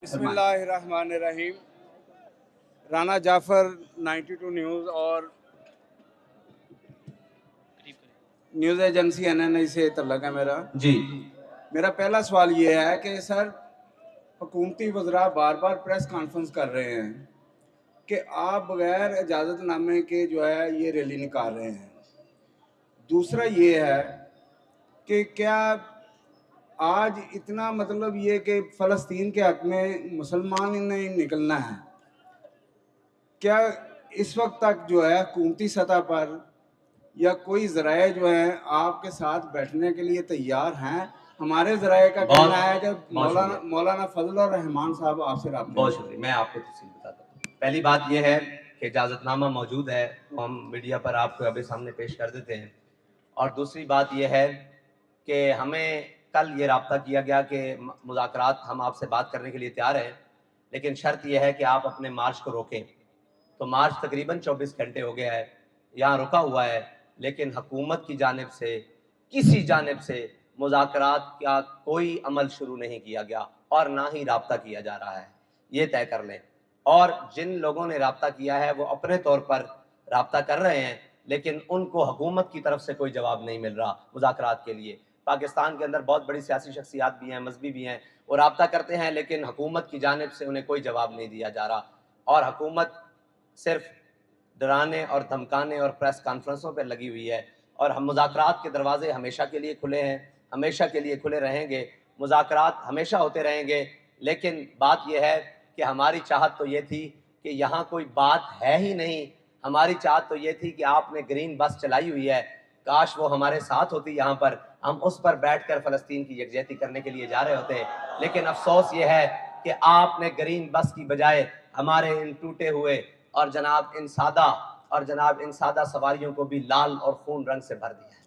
बिस्मिल्लाहिर्रहमानिर्रहीम। राना जाफ़र 92 न्यूज़ और news agency NNI से तल्लक है मेरा जी। मेरा पहला सवाल ये है कि सर, हुकूमती वज़रा बार बार प्रेस कॉन्फ्रेंस कर रहे हैं कि आप बग़ैर इजाज़तनामे के जो है ये रैली निकाल रहे हैं। दूसरा ये है कि क्या आज इतना मतलब ये कि फ़लस्तीन के हक़ में मुसलमान नहीं निकलना है, क्या इस वक्त तक जो है हुकूमती सतह पर या कोई ज़राए जो हैं आपके साथ बैठने के लिए तैयार हैं? हमारे ज़राए का कहना है कि मौलाना फजल रहमान साहब आपसे राब्ते। बहुत शुक्रिया, मैं आपको तफसील बताता हूँ। पहली बात यह है कि इजाज़तनामा मौजूद है, तो हम मीडिया पर आपको अभी सामने पेश कर देते हैं। और दूसरी बात यह है कि हमें कल ये राब्ता किया गया कि मुज़ाकरात हम आपसे बात करने के लिए तैयार हैं, लेकिन शर्त यह है कि आप अपने मार्च को रोकें। तो मार्च तकरीबन 24 घंटे हो गया है, यहाँ रुका हुआ है, लेकिन हुकूमत की जानिब से किसी जानिब से मुज़ाकरात का कोई अमल शुरू नहीं किया गया और ना ही राब्ता किया जा रहा है, ये तय कर लें। और जिन लोगों ने राब्ता किया है वो अपने तौर पर राब्ता कर रहे हैं, लेकिन उनको हुकूमत की तरफ से कोई जवाब नहीं मिल रहा मुज़ाकरात के लिए। पाकिस्तान के अंदर बहुत बड़ी सियासी शख्सियात भी हैं, मजहबी भी हैं, वो राब्ता करते हैं, लेकिन हुकूमत की जानिब से उन्हें कोई जवाब नहीं दिया जा रहा और हुकूमत सिर्फ डराने और धमकाने और प्रेस कॉन्फ्रेंसों पर लगी हुई है। और हम मुज़ाकरात के दरवाजे हमेशा के लिए खुले हैं, हमेशा के लिए खुले रहेंगे, मुज़ाकरात हमेशा होते रहेंगे। लेकिन बात यह है कि हमारी चाहत तो ये थी कि यहाँ कोई बात है ही नहीं। हमारी चाहत तो ये थी कि आपने ग्रीन बस चलाई हुई है, काश वो हमारे साथ होती यहाँ पर, हम उस पर बैठकर फ़लस्तीन की यकजहती करने के लिए जा रहे होते। लेकिन अफसोस ये है कि आपने ग्रीन बस की बजाय हमारे इन टूटे हुए और जनाब इन सादा सवारियों को भी लाल और खून रंग से भर दिया है।